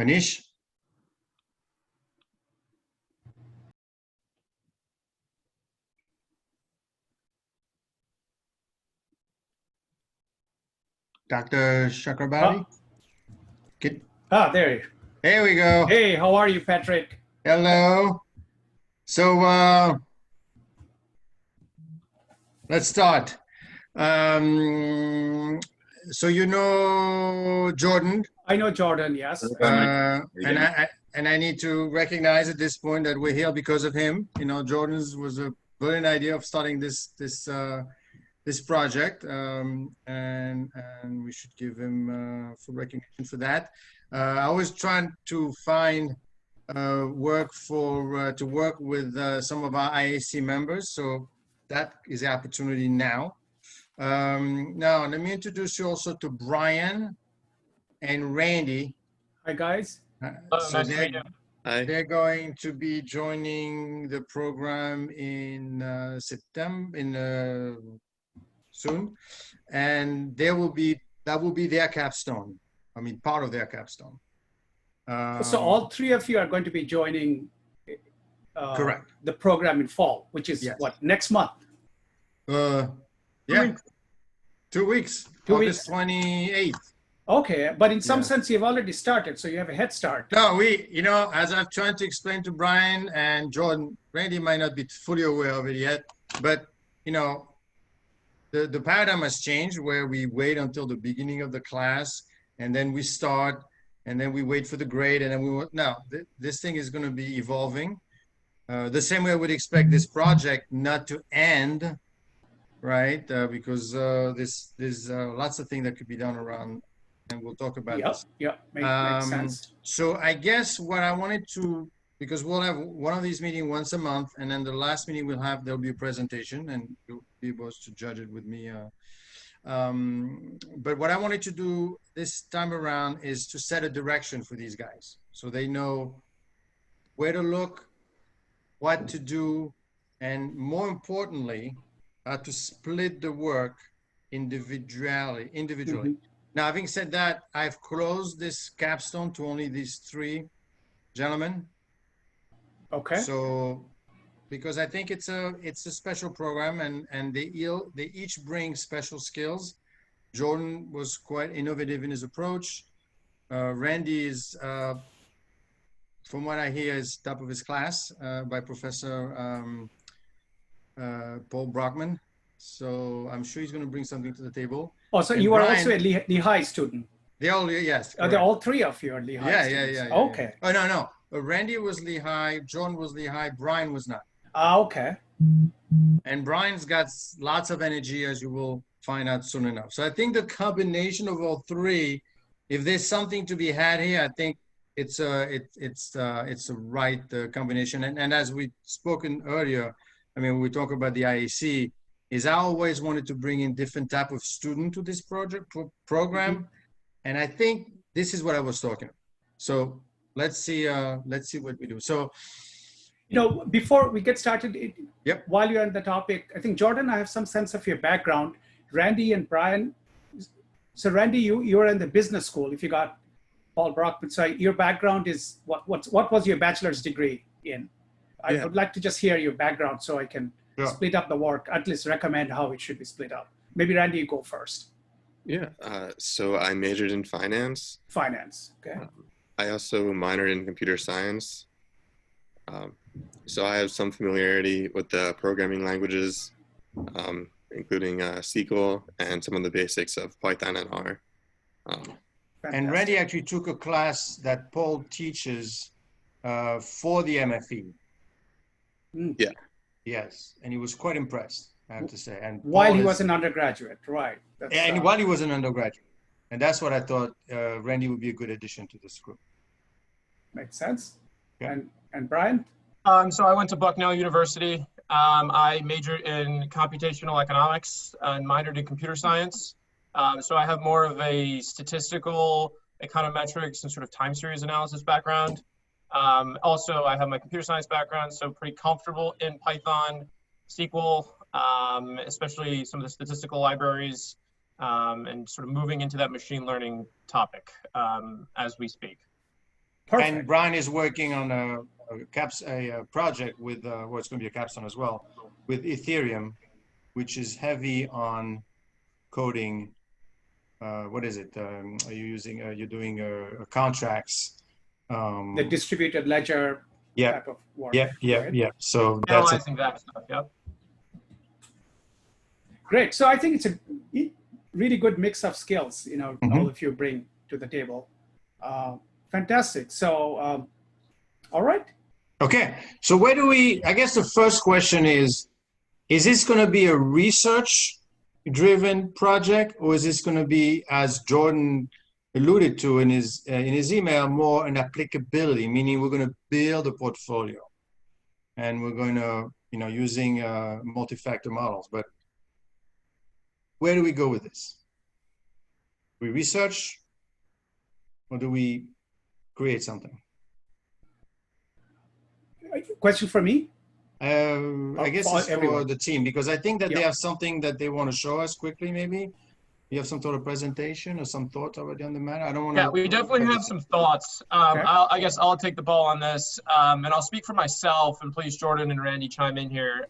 Manish? Dr. Chakrabarti? There. There we go. Hey, how are you, Patrick? Hello. So let's start. So you know Jordan? I know Jordan, yes. And I need to recognize at this point that we're here because of him. You know, Jordan's was a brilliant idea of starting this project, and we should give him full recognition for that. I was trying to find work to work with some of our IAC members, so that is the opportunity now. Now, let me introduce you also to Brian and Randy. Hi, guys. So they're going to be joining the program in September, soon, and that will be their capstone. I mean, part of their capstone. So all three of you are going to be joining correct. The program in fall, which is what, next month? Yeah, 2 weeks. August 28th. Okay, but in some sense, you've already started, so you have a head start. No, you know, as I've tried to explain to Brian and Jordan, Randy might not be fully aware of it yet, but, you know, the paradigm has changed where we wait until the beginning of the class, and then we start, and then we wait for the grade, and then this thing is going to be evolving. The same way I would expect this project not to end, right? Because there's lots of things that could be done around, and we'll talk about this. Makes sense. So I guess what I wanted to, because we'll have one of these meetings once a month, and then the last meeting there'll be a presentation, and you'll be able to judge it with me. But what I wanted to do this time around is to set a direction for these guys, so they know where to look, what to do, and more importantly, to split the work individually. Mm-hmm. Now, having said that, I've closed this capstone to only these three gentlemen. Okay. So, because I think it's a special program, and they each bring special skills. Jordan was quite innovative in his approach. Randy is, from what I hear, is top of his class by Professor Paul Brockman. So I'm sure he's going to bring something to the table. Oh, so you are also a Lehigh student? They all, yes. Are they all three of you are Lehigh students? Yeah. Okay. Oh, no. Randy was Lehigh, John was Lehigh, Brian was not. Okay. And Brian's got lots of energy, as you will find out soon enough. So I think the combination of all three, if there's something to be had here, I think it's a right combination. And as we spoken earlier, I mean, we talk about the IAC, is I always wanted to bring in different type of student to this program. Mm-hmm. And I think this is what I was talking about. So let's see what we do. So, you know, before we get started, while you're on the topic, I think, Jordan, I have some sense of your background. Randy and Brian. So Randy, you were in the business school, if you got Paul Brockman. So your background is, what was your bachelor's degree in? I would like to just hear your background so I can split up the work, at least recommend how it should be split up. Maybe Randy, you go first. Yeah, so I majored in finance. Finance, okay. I also minored in computer science. So I have some familiarity with the programming languages, including SQL and some of the basics of Python and R. And Randy actually took a class that Paul teaches for the MFE. Yeah. Yes, and he was quite impressed, I have to say. And while he was an undergraduate, right? And while he was an undergraduate. And that's what I thought Randy would be a good addition to this group. Makes sense. Yeah. And Brian? So I went to Bucknell University. I majored in computational economics and minored in computer science. So I have more of a statistical, econometrics, and sort of time series analysis background. Also, I have my computer science background, so pretty comfortable in Python, SQL, especially some of the statistical libraries, and sort of moving into that machine learning topic as we speak. Perfect. And Brian is working on a project with, well, it's going to be a capstone as well, with Ethereum, which is heavy on coding. What is it? Are you using, you're doing contracts? The distributed ledger type of work. Yeah. So that's Analyzing that stuff, yep. Great. So I think it's a really good mix of skills, you know, Mhm. all of you bring to the table. Fantastic. So, all right. Okay. So where do we, I guess the first question is this going to be a research driven project, or is this going to be, as Jordan alluded to in his email, more an applicability, meaning we're going to build a portfolio and we're going to, you know, using multi-factor models. But where do we go with this? We research, or do we create something? Question for me? I guess For it's for everyone. the team, because I think that they Yeah. have something that they want to show us quickly, maybe. You have some sort of presentation or some thoughts already on the matter? I don't want to. Yeah, we definitely have some thoughts. Okay. I guess I'll take the ball on this, and I'll speak for myself, and please, Jordan and Randy, chime in here.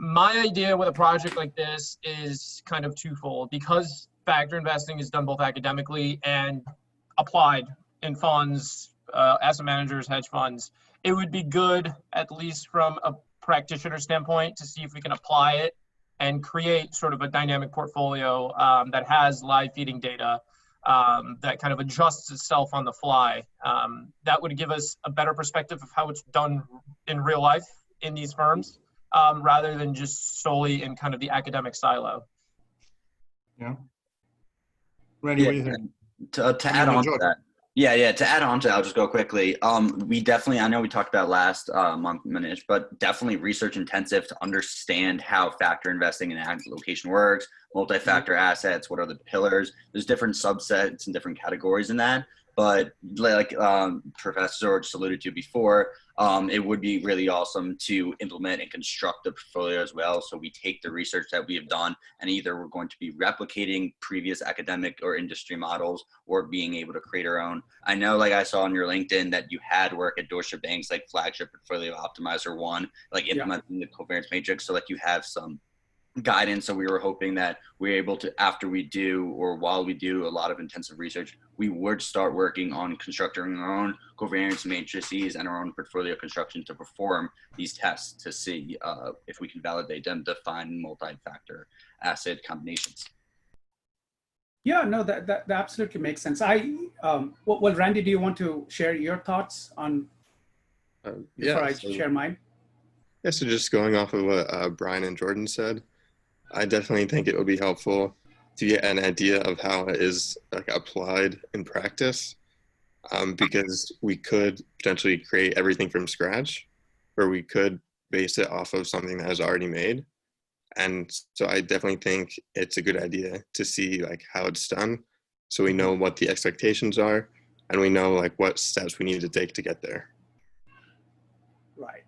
My idea with a project like this is kind of twofold, because factor investing is done both academically and applied in funds, asset managers, hedge funds. It would be good, at least from a practitioner standpoint, to see if we can apply it and create sort of a dynamic portfolio that has live feeding data that kind of adjusts itself on the fly. That would give us a better perspective of how it's done in real life in these firms, rather than just solely in kind of the academic silo. Yeah. Randy, what do you think? To add on to that. Yeah, to add on to that, I'll just go quickly. We definitely, I know we talked about last month, Manish, but definitely research intensive to understand how factor investing in ag location works, multi-factor assets, what are the pillars. There's different subsets and different categories in that. But like Professor George just alluded to before, it would be really awesome to implement and construct a portfolio as well. So we take the research that we have done, and either we're going to be replicating previous academic or industry models, or being able to create our own. I know, like I saw on your LinkedIn, that you had work at Deutsche Bank's like flagship portfolio optimizer one, like implementing the covariance matrix, so like you have some guidance. So we were hoping that we're able to, after we do, or while we do a lot of intensive research, we would start working on constructing our own covariance matrices and our own portfolio construction to perform these tests to see if we can validate them to find multi-factor asset combinations. Yeah, no, that absolutely makes sense. Well, Randy, do you want to share your thoughts on before I share mine? Yeah, so just going off of what Brian and Jordan said, I definitely think it would be helpful to get an idea of how it is like applied in practice, because we could potentially create everything from scratch, or we could base it off of something that is already made. And so I definitely think it's a good idea to see like how it's done, so we know what the expectations are, and we know like what steps we need to take to get there. Right.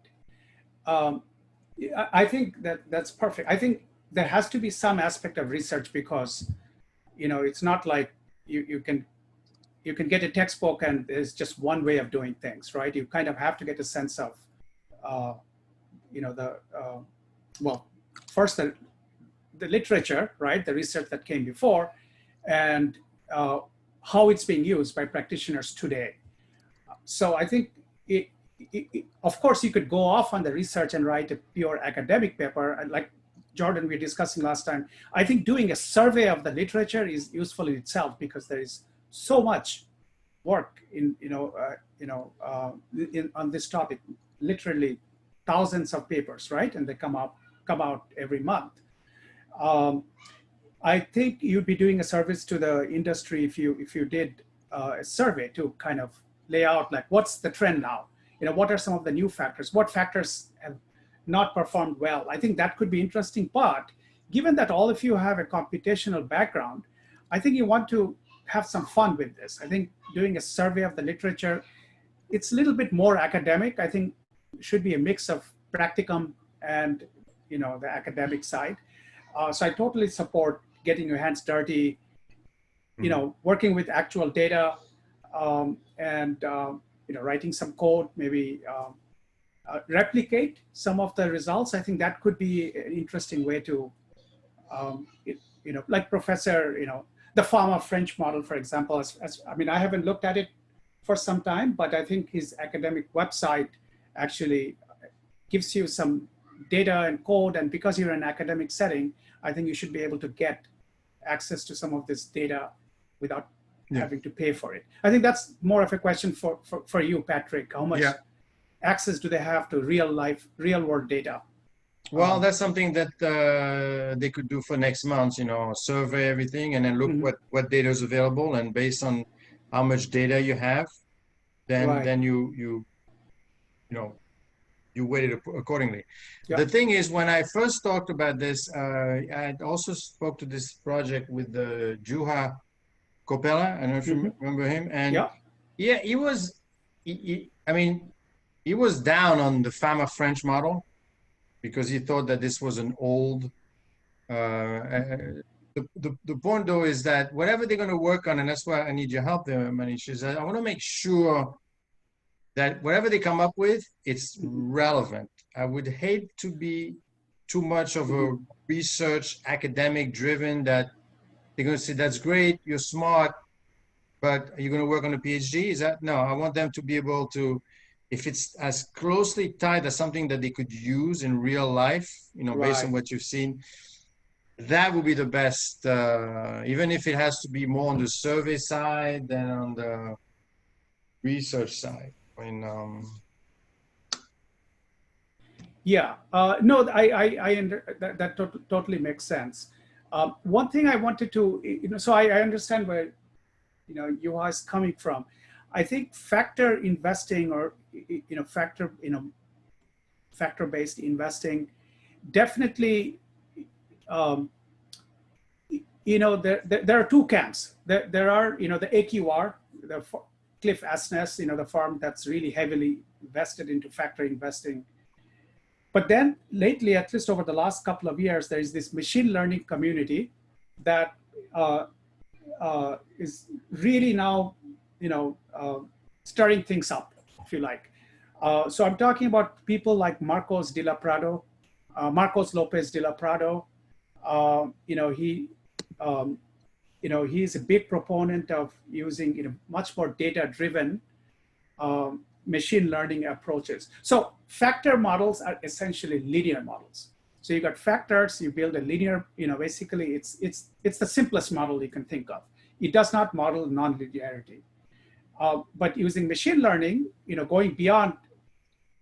I think that's perfect. I think there has to be some aspect of research, because, you know, it's not like you can get a textbook and there's just one way of doing things, right? You kind of have to get a sense of, you know, well, first the literature, right? The research that came before, and how it's being used by practitioners today. So I think of course, you could go off on the research and write a pure academic paper, and like Jordan, we were discussing last time. I think doing a survey of the literature is useful in itself, because there is so much work on this topic. Literally thousands of papers, right? And they come out every month. I think you'd be doing a service to the industry if you did a survey to kind of lay out like what's the trend now. You know, what are some of the new factors? What factors have not performed well? I think that could be interesting. But given that all of you have a computational background, I think you want to have some fun with this. I think doing a survey of the literature, it's a little bit more academic. I think it should be a mix of practicum and, you know, the academic side. So I totally support getting your hands dirty, you know, working with actual data, and writing some code, maybe replicate some of the results. I think that could be an interesting way to, like Professor, the Fama-French model, for example. I mean, I haven't looked at it for some time, but I think his academic website actually gives you some data and code. And because you're in an academic setting, I think you should be able to get access to some of this data without having to pay for it. I think that's more of a question for you, Patrick. How much access do they have to real world data? Well, that's something that they could do for next month, survey everything and then look what data is available, and based on how much data you have, then you weight it accordingly. The thing is, when I first talked about this, I had also spoke to this project with the Juha Kopela. I don't know if you remember him. And he was, he was down on the Fama-French model because he thought that this was an old, the point though is that whatever they're going to work on, and that's why I need your help there, Manish, is that I want to make sure that whatever they come up with, it's relevant. I would hate to be too much of a research academic driven that they're going to say, that's great, you're smart, but are you going to work on a PhD? Is that, no, I want them to be able to, if it's as closely tied as something that they could use in real life, based on what you've seen, that would be the best, even if it has to be more on the survey side than on the research side. No, that totally makes sense. One thing I wanted to, so I understand where, Juha is coming from. I think factor investing or, factor-based investing definitely, there are two camps. There are, the AQR, the Cliff Asness, the firm that's really heavily invested into factor investing. But then lately, at least over the last couple of years, there is this machine learning community that is really now, stirring things up, if you like. So I'm talking about people like Marcos Lopez de la Prado. He's a big proponent of using much more data-driven machine learning approaches. So factor models are essentially linear models. So you got factors, you build a linear, basically it's the simplest model you can think of. It does not model non-linearity. But using machine learning, going beyond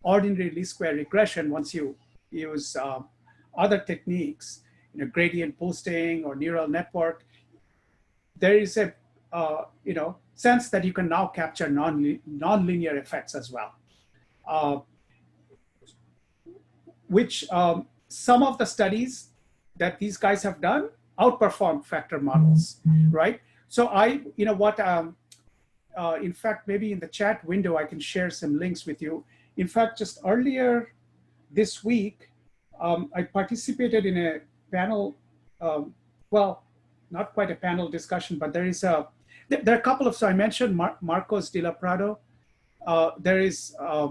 ordinary least square regression, once you use other techniques, gradient boosting or neural network, there is a sense that you can now capture non-linear effects as well, which some of the studies that these guys have done outperform factor models, right? So in fact, maybe in the chat window, I can share some links with you. In fact, just earlier this week, I participated in a panel, well, not quite a panel discussion, but there are a couple of, so I mentioned Marcos de la Prado. There are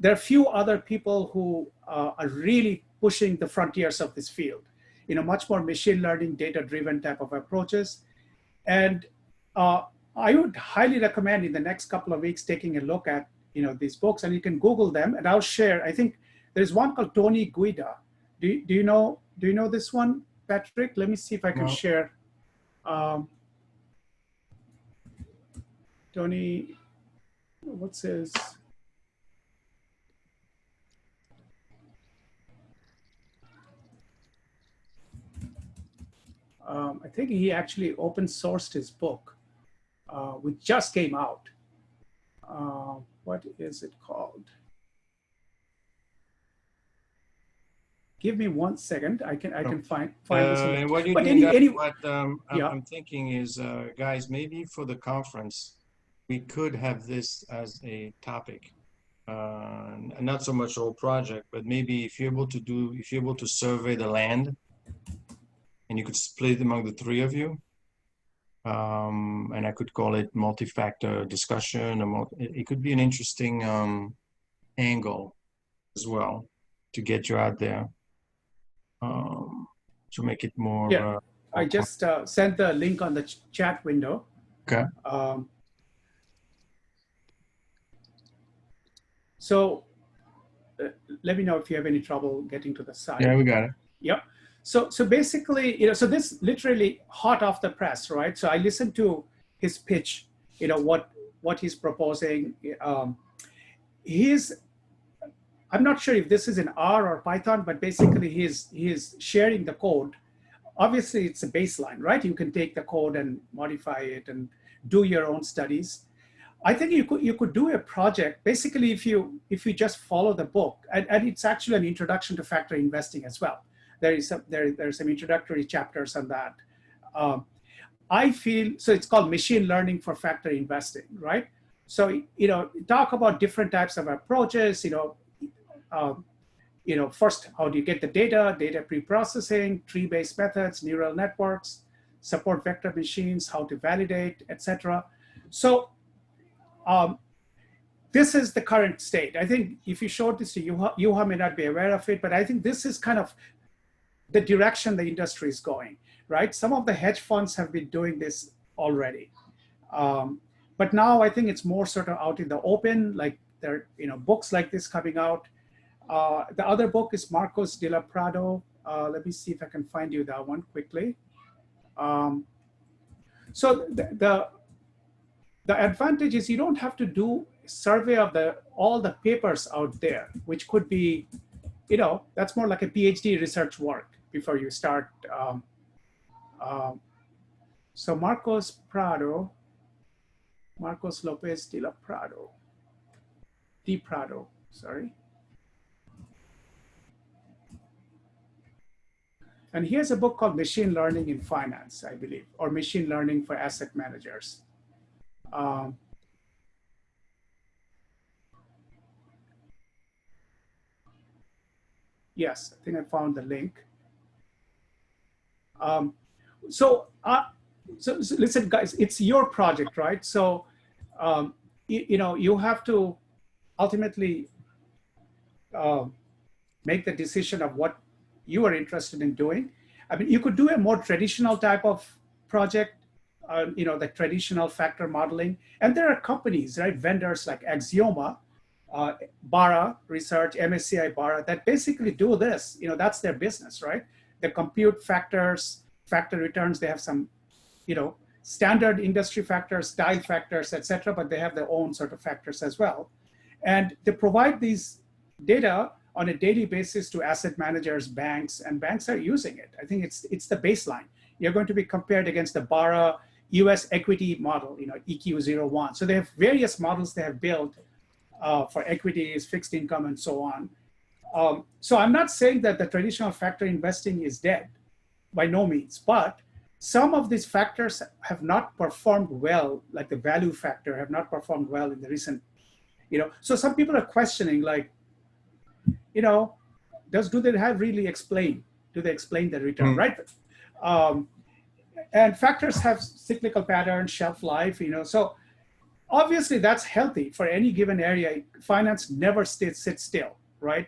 a few other people who are really pushing the frontiers of this field, much more machine learning, data-driven type of approaches. And I would highly recommend in the next couple of weeks taking a look at these books, and you can Google them, and I'll share. I think there's one called Tony Guida. Do you know this one, Patrick? Let me see if I can share. Tony, what's his? I think he actually open sourced his book, which just came out. What is it called? Give me 1 second. I can find this. And what you but do, what I'm thinking is, guys, maybe for the conference, we could have this as a topic. Not so much a whole project, but maybe if you're able to survey the land, and you could split it among the three of you, And I could call it multi-factor discussion. It could be an interesting angle as well to get you out there, to make it more. Yeah, I just sent the link on the chat window. Okay. So let me know if you have any trouble getting to the site. Yeah, we got it. Yep. So basically, so this literally hot off the press, right? So I listened to his pitch, what he's proposing. I'm not sure if this is in R or Python, but basically he's sharing the code. Obviously, it's a baseline, right? You can take the code and modify it and do your own studies. I think you could do a project basically if you just follow the book, and it's actually an introduction to factor investing as well. There's some introductory chapters on that. I feel so. It's called Machine Learning for Factor Investing, right? So talk about different types of approaches. First, how do you get the data pre-processing, tree-based methods, neural networks, support vector machines, how to validate, etc. So this is the current state. I think if you showed this to Juha may not be aware of it, but I think this is kind of the direction the industry is going, right? Some of the hedge funds have been doing this already. But now I think it's more sort of out in the open, like there are books like this coming out. The other book is Marcos de la Prado. Let me see if I can find you that one quickly. So the advantage is you don't have to do a survey of all the papers out there, which could be, that's more like a PhD research work before you start. So Marcos Lopez de la Prado, sorry. And he has a book called Machine Learning in Finance, I believe, or Machine Learning for Asset Managers. Yes, I think I found the link. So listen, guys, it's your project, right? So, you have to ultimately make the decision of what you are interested in doing. I mean, you could do a more traditional type of project, the traditional factor modeling. And there are companies, right, vendors like Axioma, Barra Research, MSCI Barra, that basically do this. That's their business, right? They compute factors, factor returns. They have some, standard industry factors, style factors, et cetera, but they have their own sort of factors as well. And they provide these data on a daily basis to asset managers, banks, and banks are using it. I think it's the baseline. You're going to be compared against the Barra US equity model, EQ01. So they have various models they have built for equities, fixed income, and so on. So I'm not saying that the traditional factor investing is dead, by no means, but some of these factors have not performed well, like the value factor have not performed well in the recent, so some people are questioning, like, do they really explain? Do they explain the return, right? And factors have cyclical patterns, shelf life, so obviously that's healthy for any given area. Finance never sits still, right?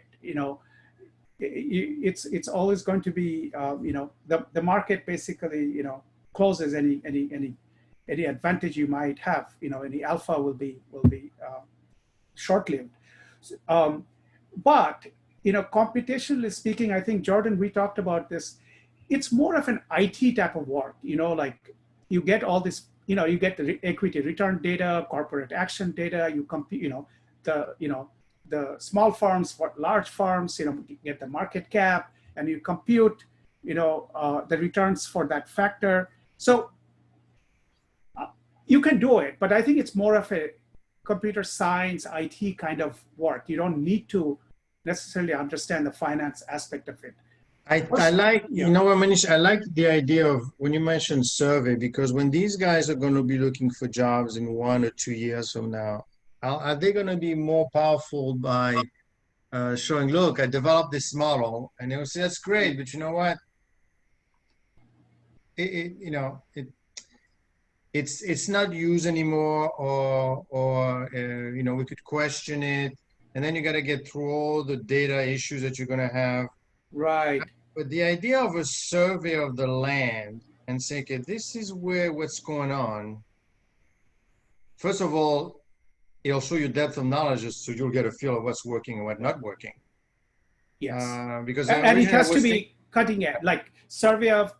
It's always going to be, the market basically, closes any advantage you might have, any alpha will be short-lived. But, computationally speaking, I think, Jordan, we talked about this. It's more of an IT type of work, like you get all this, you get the equity return data, corporate action data, you compute, the small firms for large firms, you get the market cap, and you compute, the returns for that factor. So you can do it, but I think it's more of a computer science, IT kind of work. You don't need to necessarily understand the finance aspect of it. I like, Manish, I like the idea of when you mentioned survey, because when these guys are going to be looking for jobs in 1 or 2 years from now, are they going to be more powerful by showing, look, I developed this model, and they'll say, that's great, but you know what? it's not used anymore, or you know, we could question it, and then you got to get through all the data issues that you're going to have. Right. But the idea of a survey of the land and say, okay, this is where what's going on. First of all, it'll show you depth of knowledge, so you'll get a feel of what's working and what's not working. Yes. Because And it has to be cutting edge, like survey of,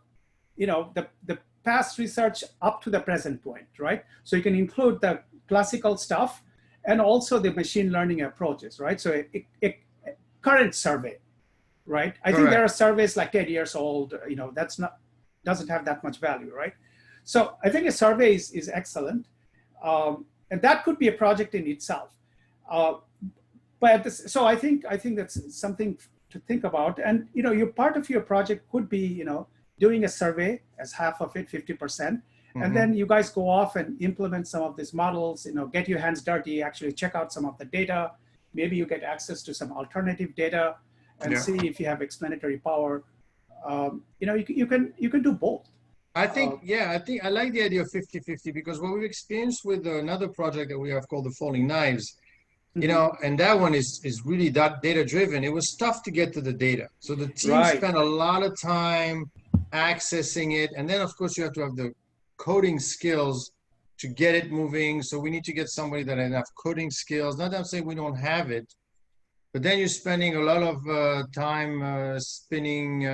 you know, the past research up to the present point, right? So you can include the classical stuff and also the machine learning approaches, right? So a current survey, right? I think there are surveys like 10 years old, you know, that's not, doesn't have that much value, right? So I think a survey is excellent. And that could be a project in itself. So I think that's something to think about. And, you know, part of your project could be, you know, doing a survey as half of it, 50%. And then you guys go off and implement some of these models, you know, get your hands dirty, actually check out some of the data. Maybe you get access to some alternative data and see if you have explanatory power. You know, you can do both. I think, I like the idea of 50-50, because what we've experienced with another project that we have called the Falling Knives, you know, and that one is really that data driven. It was tough to get to the data. So the team spent a lot of time accessing it. And then of course you have to have the coding skills to get it moving. So we need to get somebody that has enough coding skills. Not that I'm saying we don't have it, but then you're spending a lot of time spinning.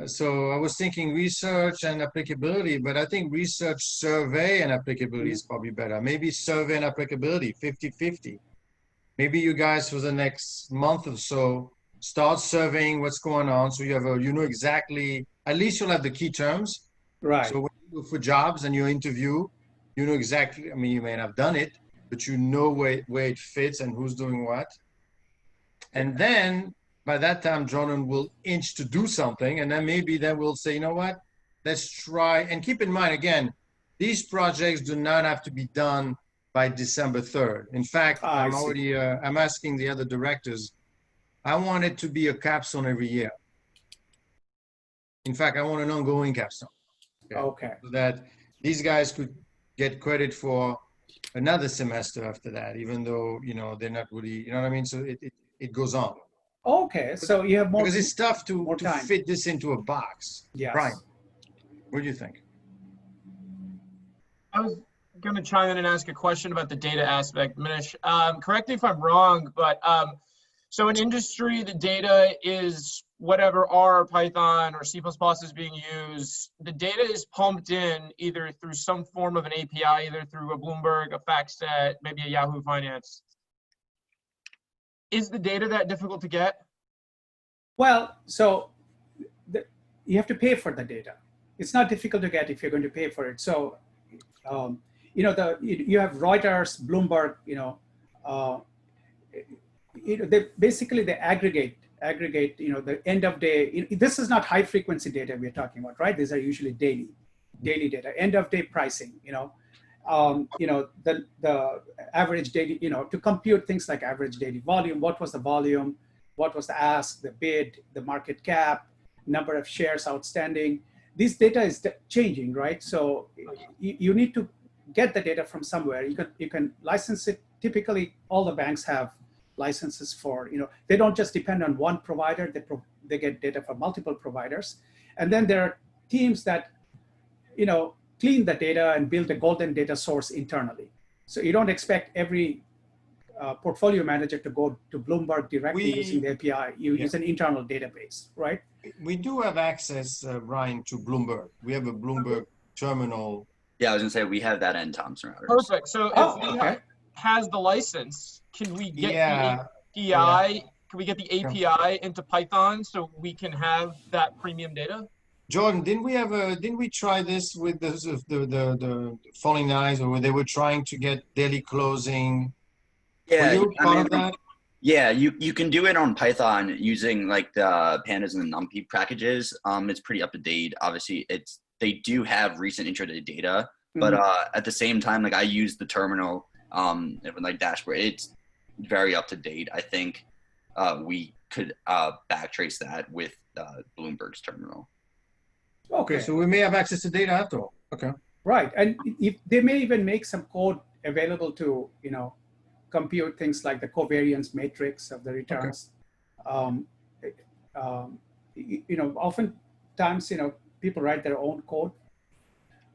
So I was thinking research and applicability, but I think research, survey, and applicability is probably better. Maybe survey and applicability, 50-50. Maybe you guys for the next month or so start surveying what's going on, so you have you know exactly, at least you'll have the key terms. Right. So when you look for jobs and you interview, you know exactly, I mean, you may not have done it, but you know where it fits and who's doing what. And then by that time, Jordan will inch to do something. And then maybe then we'll say, you know what, let's try. And keep in mind, again, these projects do not have to be done by December 3rd. In fact, I'm already, I'm asking the other directors, I want it to be a capstone every year. In fact, I want an ongoing capstone. Okay. So that these guys could get credit for another semester after that, even though, you know, they're not really, you know what I mean? So it goes on. Okay, so you have more. Because it's tough to fit this into a box. Yes. Brian, what do you think? I was going to chime in and ask a question about the data aspect, Manish. Correct me if I'm wrong, but so in industry, the data is whatever R, Python, or C++ is being used. The data is pumped in either through some form of an API, either through a Bloomberg, a FactSet, maybe a Yahoo Finance. Is the data that difficult to get? Well, so you have to pay for the data. It's not difficult to get if you're going to pay for it. So, you know, you have Reuters, Bloomberg, you know, they basically aggregate, you know, the end of day. This is not high frequency data we're talking about, right? These are usually daily data, end of day pricing, you know, the average daily, you know, to compute things like average daily volume, what was the volume, what was the ask, the bid, the market cap, number of shares outstanding. This data is changing, right? So you need to get the data from somewhere. You can license it. Typically, all the banks have licenses for, you know, they don't just depend on one provider. They get data from multiple providers. And then there are teams that, you know, clean the data and build a golden data source internally. So you don't expect every portfolio manager to go to Bloomberg directly using the API. You use an internal database, right? We do have access, Brian, to Bloomberg. We have a Bloomberg terminal. Yeah, I was gonna say we have that in Thomson Reuters. Perfect. So if has the license, can we get the API? Can we get the API into Python so we can have that premium data? Jordan, didn't we try this with the Falling Knives, or where they were trying to get daily closing? Yeah, were you part of that? Yeah, you can do it on Python using like the pandas and the NumPy packages. It's pretty up to date. Obviously, they do have recent intraday data, but at the same time, like I use the terminal with like dashboard. It's very up to date. I think we could backtrace that with Bloomberg's terminal. Okay, so we may have access to data after all. Okay. Right, and if they may even make some code available to, you know, compute things like the covariance matrix of the returns. Okay. You know, oftentimes, you know, people write their own code.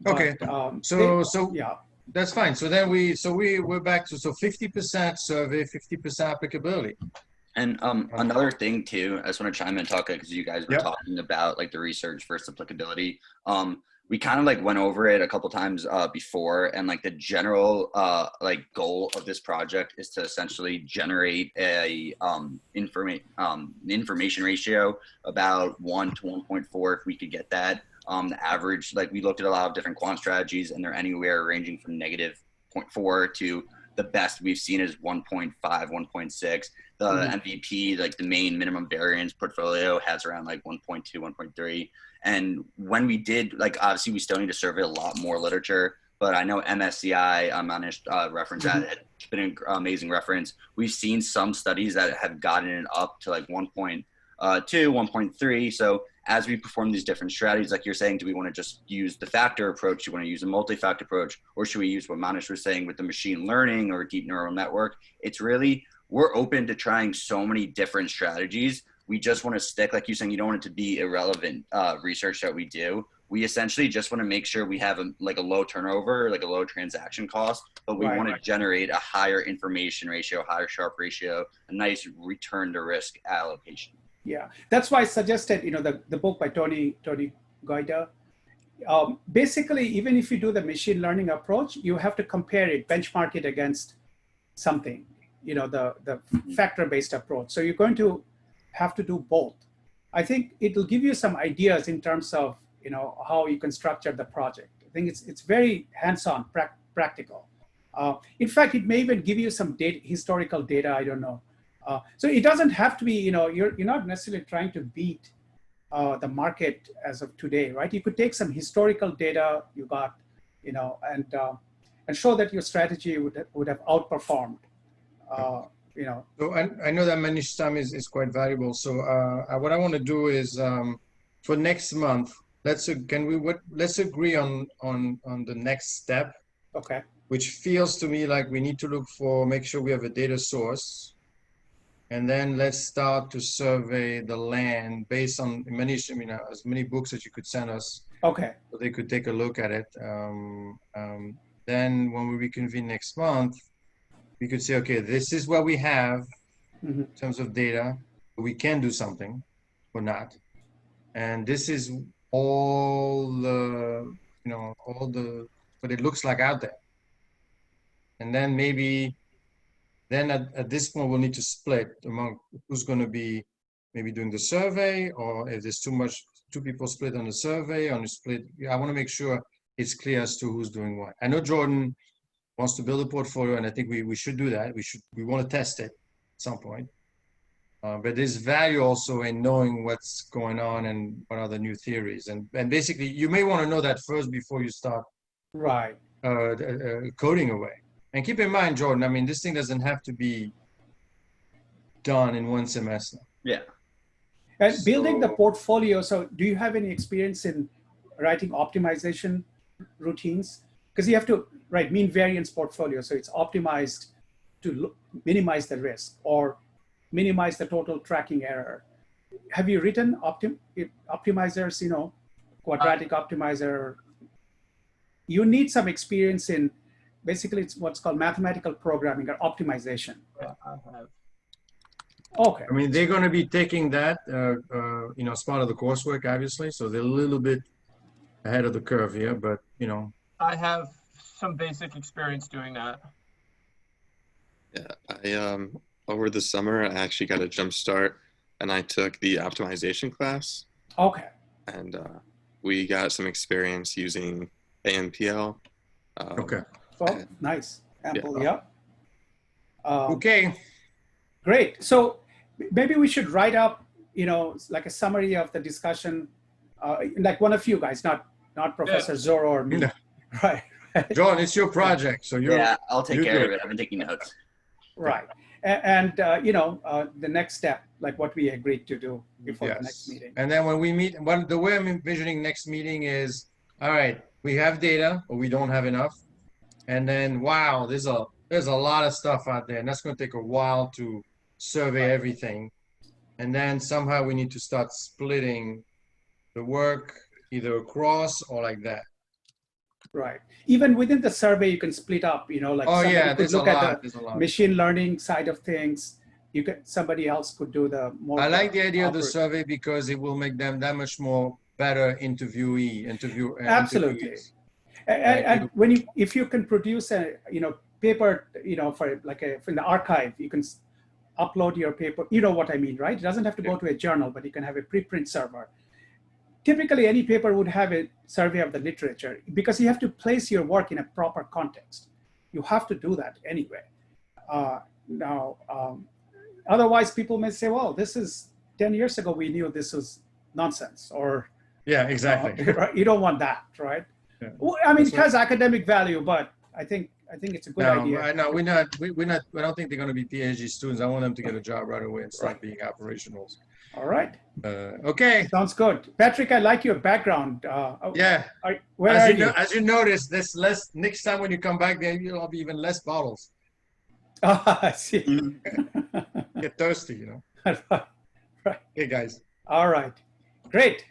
Okay. But, so yeah, that's fine. So then we're back to 50% survey, 50% applicability. And another thing too, I just want to chime in and talk because you guys were Yep. talking about like the research versus applicability. We kind of like went over it a couple times before, and like the general like goal of this project is to essentially generate a information ratio about 1 to 1.4 if we could get that. The average, like we looked at a lot of different quant strategies, and they're anywhere ranging from negative 0.4 to the best we've seen is 1.5, 1.6. The MVP, like the main minimum variance portfolio, has around like 1.2, 1.3. And when we did, like obviously we still need to survey a lot more literature, but I know MSCI managed reference that. It's been an amazing reference. We've seen some studies that have gotten it up to like 1.2, 1.3. So as we perform these different strategies, like you're saying, do we want to just use the factor approach? Do you want to use a multi-factor approach? Or should we use what Manish was saying with the machine learning or deep neural network? It's really, we're open to trying so many different strategies. We just want to stick, like you're saying, you don't want it to be irrelevant research that we do. We essentially just want to make sure we have a low turnover, like a low transaction cost, but we want to generate a higher information ratio, higher Sharpe ratio, a nice return to risk allocation. Yeah, that's why I suggested, you know, the book by Tony Goida. Basically, even if you do the machine learning approach, you have to compare it, benchmark it against something, you know, the factor-based approach. So you're going to have to do both. I think it will give you some ideas in terms of, you know, how you can structure the project. I think it's very hands-on, practical. In fact, it may even give you some historical data, I don't know. So it doesn't have to be, you know, you're not necessarily trying to beat the market as of today, right? You could take some historical data you got, you know, and show that your strategy would have outperformed, you know. So I know that Manish's time is quite valuable. So what I want to do is for next month, let's agree on the next step. Okay. Which feels to me like we need to make sure we have a data source. And then let's start to survey the land based on Manish, as many books as you could send us. Okay. So they could take a look at it. Then when we reconvene next month, we could say, okay, this is what we have in terms of data. We can do something or not. And this is all the, you know, what it looks like out there. And then maybe, at this point, we'll need to split among who's going to be maybe doing the survey, or if there's two people split on the survey, on the split. I want to make sure it's clear as to who's doing what. I know Jordan wants to build a portfolio, and I think we should do that. We want to test it at some point. But there's value also in knowing what's going on and what are the new theories. And basically, you may want to know that first before you start coding away. And keep in mind, Jordan, this thing doesn't have to be done in one semester. Yeah. And building the portfolio, so do you have any experience in writing optimization routines? Because you have to write mean variance portfolio, so it's optimized to minimize the risk or minimize the total tracking error. Have you written optimizers, you know, quadratic optimizer? You need some experience in, basically it's what's called mathematical programming or optimization. Yeah, I have. Okay. They're going to be taking that, you know, as part of the coursework, obviously. So they're a little bit ahead of the curve here, but, you know. I have some basic experience doing that. Yeah, over the summer, I actually got a jump start, and I took the optimization class. Okay. And we got some experience using AMPL. Okay. Well, nice. Ample, yeah. Okay. Great. So maybe we should write up, you know, like a summary of the discussion, like one of you guys, not Professor Zoro or me. No. Right. John, it's your project, so yeah, I'll take care of it. I've been taking notes. Right. And you know, the next step, like what we agreed to do before the next meeting. And then when we meet, the way I'm envisioning next meeting is all right, we have data, but we don't have enough. And then, wow, there's a lot of stuff out there, and that's going to take a while to survey everything. And then somehow we need to start splitting the work either across or like that. Right. Even within the survey, you can split up, you know, like Oh somebody yeah, could there's a look at lot. the There's a lot. machine learning side of things. You could, somebody else could do the more. I like the idea of the oper- survey because it will make them that much more better Absolutely. interviewees. And when you, if you can produce a, you know, paper, you know, for like a, from the archive, you can upload your paper. You know what I mean, right? It doesn't have to go to a journal, but you can have a preprint server. Typically, any paper would have a survey of the literature because you have to place your work in a proper context. You have to do that anyway. Otherwise, people may say, well, this is 10 years ago, we knew this was nonsense, or Yeah, exactly. you don't want that, right? Yeah. Well, I mean, it has academic value, but I think it's a good idea. No, we're not. I don't think they're going to be PhD students. I want them to get a job right away and start being operationals. All right. Okay. Sounds good. Patrick, I like your background. Yeah. Where are you? As you notice, there's less. Next time when you come back, then you'll have even less bottles. I see. Get thirsty, you know. Right. Okay, guys. All right. Great.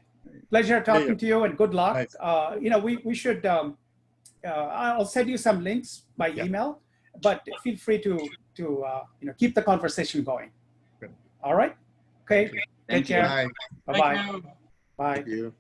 Pleasure talking to you, and good luck. Nice. You know, we should. I'll send you some links by email, but feel free to you know, keep the conversation going. Good. All right. Okay. Take care. Bye. Bye-bye. Thank you. Bye. Thank you.